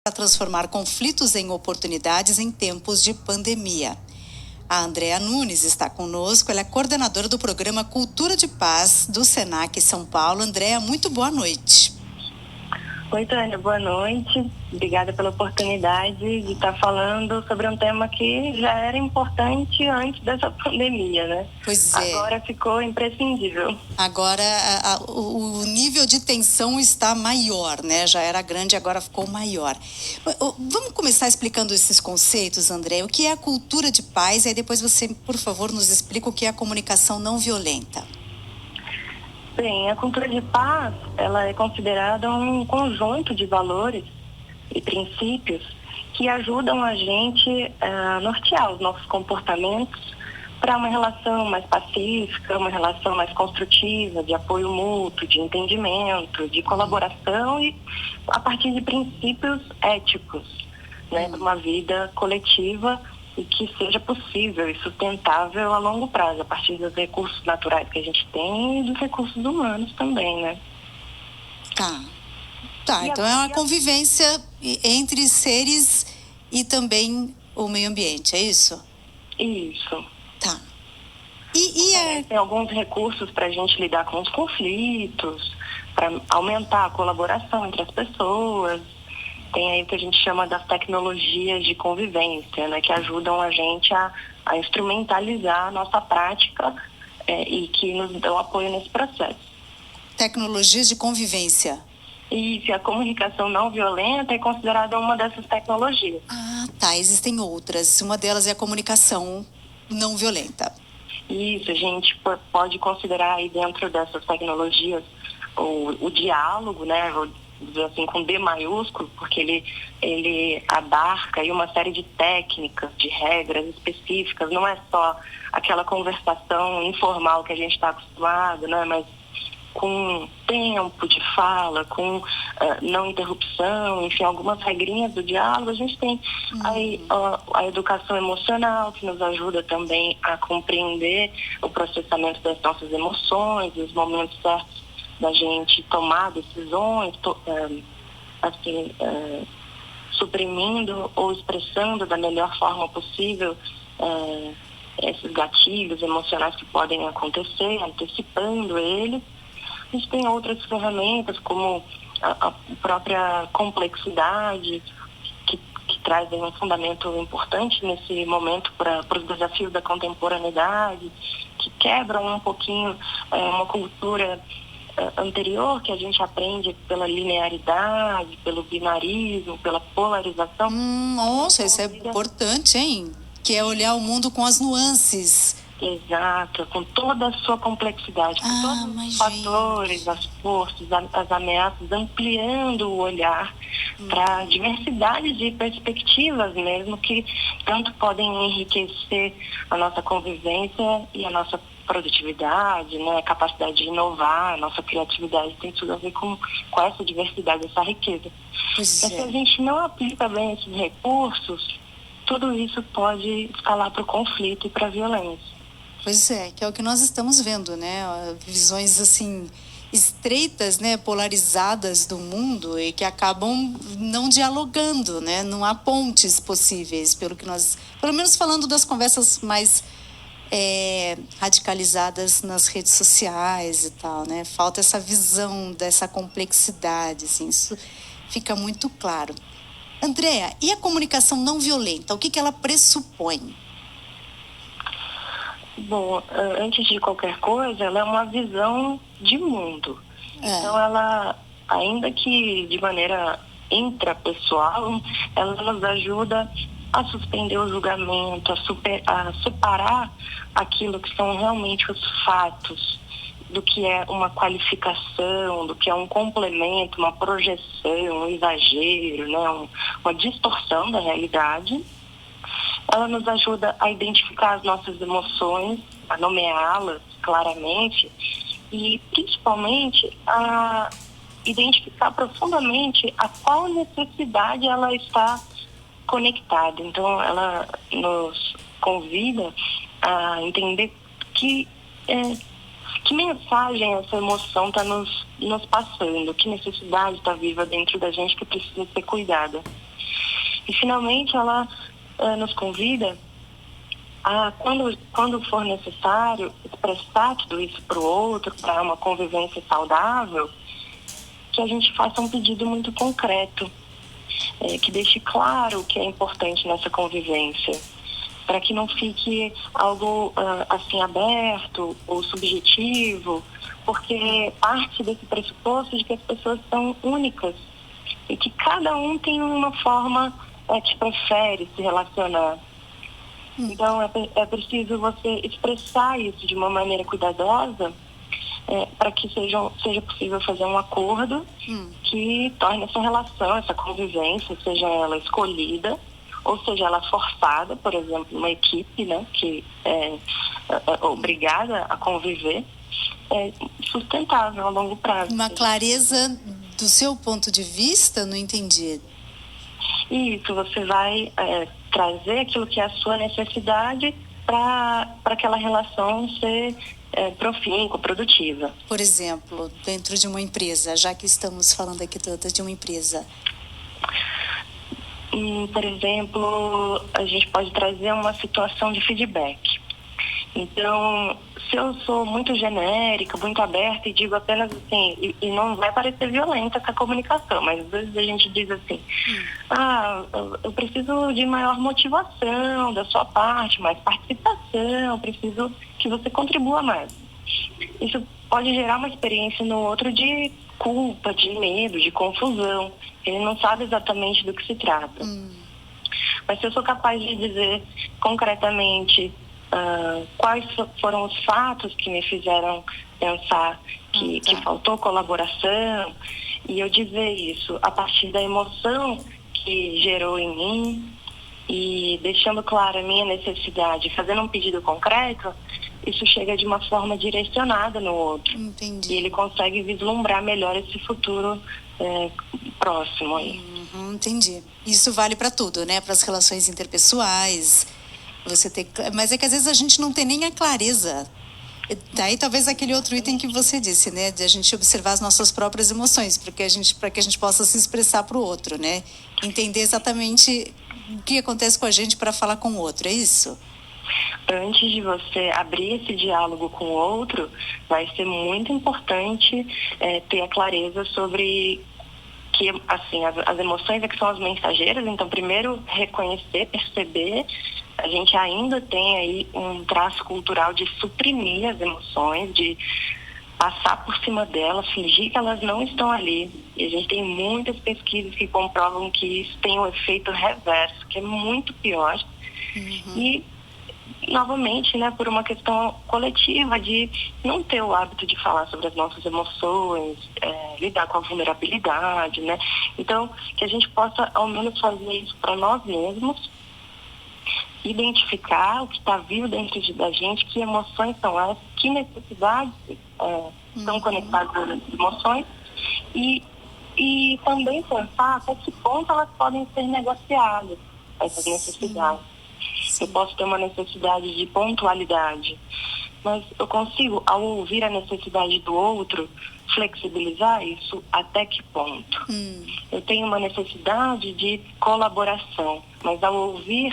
para transformar conflitos em oportunidades em tempos de pandemia. A Andréa Nunes está conosco, ela é coordenadora do programa Cultura de Paz do Senac São Paulo. Andréa, muito boa noite. Oi, Tânia, boa noite. Obrigada pela oportunidade de estar falando sobre um tema que já era importante antes dessa pandemia, né? Pois é. Agora ficou imprescindível. Agora o nível de tensão está maior, né? Já era grande, agora ficou maior. Vamos começar explicando esses conceitos, André. O que é a cultura de paz? E aí depois você, por favor, nos explica o que é a comunicação não violenta. Bem, a cultura de paz, ela é considerada um conjunto de valores e princípios que ajudam a gente a nortear os nossos comportamentos para uma relação mais pacífica, uma relação mais construtiva, de apoio mútuo, de entendimento, de colaboração e a partir de princípios éticos, né, de uma vida coletiva e que seja possível e sustentável a longo prazo, a partir dos recursos naturais que a gente tem e dos recursos humanos também, né? Tá, então é uma convivência entre seres e também o meio ambiente, é isso? Isso. Tá. Tem alguns recursos para a gente lidar com os conflitos, para aumentar a colaboração entre as pessoas. Tem aí o que a gente chama das tecnologias de convivência, né, que ajudam a gente a instrumentalizar a nossa prática e que nos dão apoio nesse processo. Tecnologias de convivência. E a comunicação não violenta é considerada uma dessas tecnologias. Ah, tá. Existem outras. Uma delas é a comunicação não violenta. Isso, a gente pode considerar aí dentro dessas tecnologias o diálogo, né? Vou dizer assim, com D maiúsculo, porque ele abarca aí uma série de técnicas, de regras específicas. Não é só aquela conversação informal que a gente está acostumado, né? Mas com tempo de fala, com não interrupção, enfim, algumas regrinhas do diálogo. A gente tem aí a educação emocional, que nos ajuda também a compreender o processamento das nossas emoções, os momentos certos da gente tomar decisões, suprimindo ou expressando da melhor forma possível esses gatilhos emocionais que podem acontecer, antecipando eles. A gente tem outras ferramentas, como a própria complexidade, que traz um fundamento importante nesse momento para os desafios da contemporaneidade, que quebram um pouquinho uma cultura anterior que a gente aprende pela linearidade, pelo binarismo, pela polarização. Nossa, isso é importante, hein? Que é olhar o mundo com as nuances. Exato, com toda a sua complexidade, com todos os fatores, as forças, as ameaças, ampliando o olhar para a diversidade de perspectivas mesmo, que tanto podem enriquecer a nossa convivência e a nossa produtividade, né, a capacidade de inovar, a nossa criatividade tem tudo a ver com essa diversidade, essa riqueza. Mas se a gente não aplica bem esses recursos, tudo isso pode escalar para o conflito e para a violência. Pois é, que é o que nós estamos vendo, né? Visões assim estreitas, né, polarizadas do mundo e que acabam não dialogando, né? Não há pontes possíveis, pelo menos falando das conversas mais radicalizadas nas redes sociais e tal, né? Falta essa visão dessa complexidade, assim, isso fica muito claro. Andréa, e a comunicação não violenta, o que ela pressupõe? Bom, antes de qualquer coisa, ela é uma visão de mundo. Então, ela, ainda que de maneira intrapessoal, ela nos ajuda a suspender o julgamento, a separar aquilo que são realmente os fatos, do que é uma qualificação, do que é um complemento, uma projeção, um exagero, né? Uma distorção da realidade. Ela nos ajuda a identificar as nossas emoções, a nomeá-las claramente e, principalmente, a identificar profundamente a qual necessidade ela está conectada. Então, ela nos convida a entender que mensagem essa emoção está nos passando, que necessidade está viva dentro da gente que precisa ser cuidada. E, finalmente, ela nos convida a, quando for necessário, expressar tudo isso para o outro, para uma convivência saudável, que a gente faça um pedido muito concreto, que deixe claro o que é importante nessa convivência, para que não fique algo assim aberto ou subjetivo, porque parte desse pressuposto de que as pessoas são únicas e que cada um tem uma forma que prefere se relacionar. Então é preciso você expressar isso de uma maneira cuidadosa, para que seja possível fazer um acordo que torne essa relação, essa convivência, seja ela escolhida ou seja ela forçada, por exemplo, uma equipe, né, que é obrigada a conviver, sustentável a longo prazo. Uma clareza do seu ponto de vista, não entendi. Isso, você vai trazer aquilo que é a sua necessidade para aquela relação ser profícua, produtiva. Por exemplo, dentro de uma empresa, já que estamos falando aqui de uma empresa. Por exemplo, a gente pode trazer uma situação de feedback. Então, se eu sou muito genérica, muito aberta e digo apenas assim, e não vai parecer violenta essa comunicação, mas às vezes a gente diz assim, eu preciso de maior motivação da sua parte, mais participação, preciso que você contribua mais. Isso pode gerar uma experiência no outro de culpa, de medo, de confusão. Ele não sabe exatamente do que se trata. Mas se eu sou capaz de dizer concretamente quais foram os fatos que me fizeram pensar que faltou colaboração, e eu dizer isso a partir da emoção que gerou em mim, e deixando clara a minha necessidade, fazendo um pedido concreto, isso chega de uma forma direcionada no outro. Entendi. E ele consegue vislumbrar melhor esse futuro próximo aí. Entendi. Isso vale para tudo, né? Para as relações interpessoais. Mas é que às vezes a gente não tem nem a clareza. Daí talvez aquele outro item que você disse, né? De a gente observar as nossas próprias emoções, para que a gente possa se expressar para o outro, né? Entender exatamente o que acontece com a gente para falar com o outro, é isso? Antes de você abrir esse diálogo com o outro, vai ser muito importante ter a clareza sobre que, assim, as emoções é que são as mensageiras. Então, primeiro, reconhecer, perceber. A gente ainda tem aí um traço cultural de suprimir as emoções, de passar por cima delas, fingir que elas não estão ali. E a gente tem muitas pesquisas que comprovam que isso tem um efeito reverso, que é muito pior. E, novamente, né, por uma questão coletiva de não ter o hábito de falar sobre as nossas emoções, lidar com a vulnerabilidade, né? Então, que a gente possa, ao menos, fazer isso para nós mesmos, identificar o que está vivo dentro da gente, que emoções são essas, que necessidades estão conectadas às emoções, e também pensar até que ponto elas podem ser negociadas, essas necessidades. Eu posso ter uma necessidade de pontualidade, mas eu consigo, ao ouvir a necessidade do outro, flexibilizar isso até que ponto? Eu tenho uma necessidade de colaboração, mas ao ouvir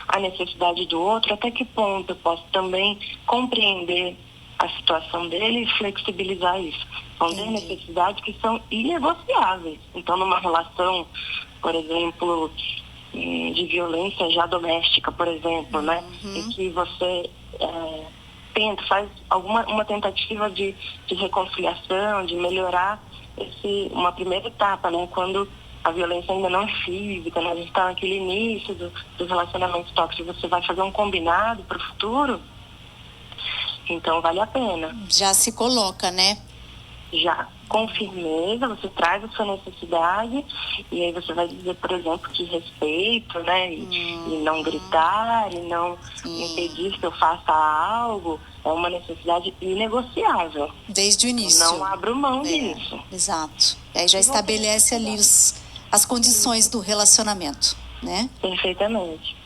a necessidade do outro, até que ponto eu posso também compreender a situação dele e flexibilizar isso? São necessidades que são inegociáveis. Então, numa relação, por exemplo, de violência já doméstica, por exemplo, né? Em que você faz uma tentativa de reconciliação, de melhorar uma primeira etapa, né? Quando a violência ainda não é física, né? A gente está naquele início dos relacionamentos tóxicos, você vai fazer um combinado para o futuro, então vale a pena. Já se coloca, né? Já, com firmeza, você traz a sua necessidade, e aí você vai dizer, por exemplo, que respeito, né? E não gritar, e não impedir que eu faça algo. É uma necessidade inegociável. Desde o início. Não abro mão disso. Exato. Aí já estabelece ali as condições do relacionamento, né? Perfeitamente.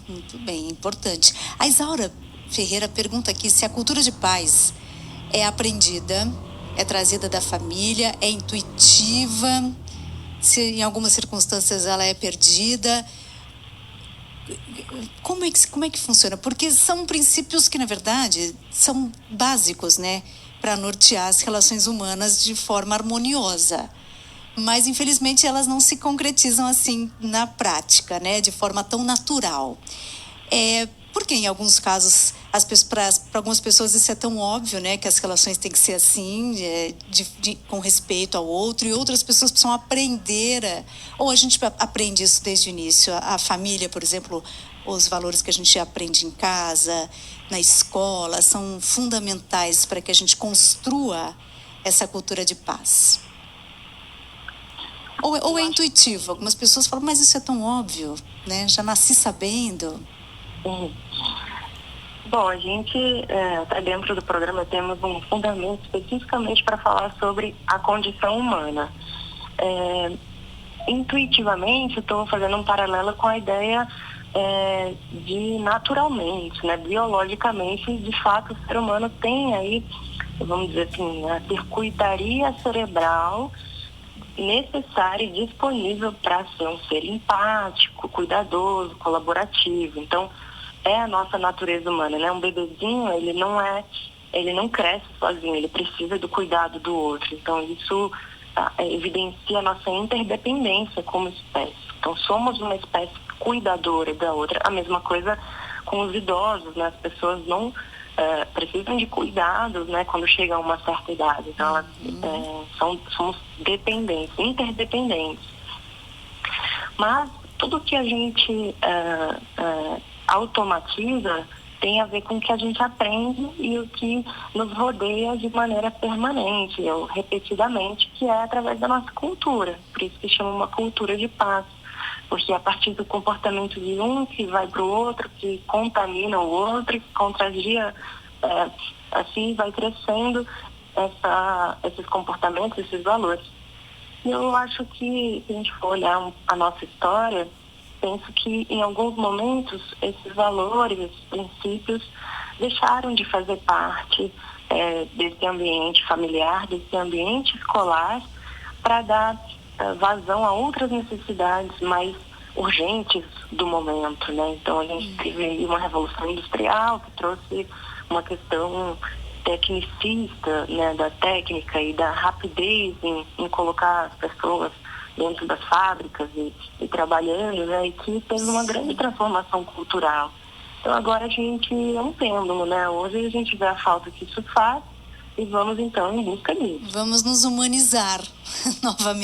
Muito bem, importante. A Isaura Ferreira pergunta aqui se a cultura de paz é aprendida, é trazida da família, é intuitiva, se em algumas circunstâncias ela é perdida. Como é que funciona? Porque são princípios que, na verdade, são básicos, né, para nortear as relações humanas de forma harmoniosa. Mas, infelizmente, elas não se concretizam assim na prática, né, de forma tão natural. Porque, em alguns casos, para algumas pessoas isso é tão óbvio, né, que as relações têm que ser assim, com respeito ao outro, e outras pessoas precisam aprender, ou a gente aprende isso desde o início, a família, por exemplo, os valores que a gente aprende em casa, na escola, são fundamentais para que a gente construa essa cultura de paz. Ou é intuitivo? Algumas pessoas falam, mas isso é tão óbvio, né? Já nasci sabendo. Bom, a gente, até dentro do programa, temos um fundamento especificamente para falar sobre a condição humana. Intuitivamente, estou fazendo um paralelo com a ideia de naturalmente, né, biologicamente, de fato, o ser humano tem aí, vamos dizer assim, a circuitaria cerebral necessária e disponível para ser um ser empático, cuidadoso, colaborativo. Então, é a nossa natureza humana, né? Um bebezinho, ele não cresce sozinho, ele precisa do cuidado do outro. Então, isso evidencia a nossa interdependência como espécie. Então, somos uma espécie cuidadora da outra. A mesma coisa com os idosos, né? As pessoas não precisam de cuidados, né, quando chegam a uma certa idade. Então, elas somos dependentes, interdependentes. Mas tudo que a gente automatiza tem a ver com o que a gente aprende e o que nos rodeia de maneira permanente, ou repetidamente, que é através da nossa cultura. Por isso que chama uma cultura de paz. Porque a partir do comportamento de um que vai para o outro, que contamina o outro, que contagia, assim vai crescendo esses comportamentos, esses valores. E eu acho que, se a gente for olhar a nossa história, penso que em alguns momentos esses valores, esses princípios deixaram de fazer parte desse ambiente familiar, desse ambiente escolar, para dar vazão a outras necessidades mais urgentes do momento, né? Então a gente teve aí uma revolução industrial que trouxe uma questão tecnicista, né, da técnica e da rapidez em colocar as pessoas dentro das fábricas e trabalhando, né, e que teve uma grande transformação cultural. Então agora a gente é um pêndulo, né? Hoje a gente vê a falta que isso faz e vamos então em busca disso. Vamos nos humanizar novamente.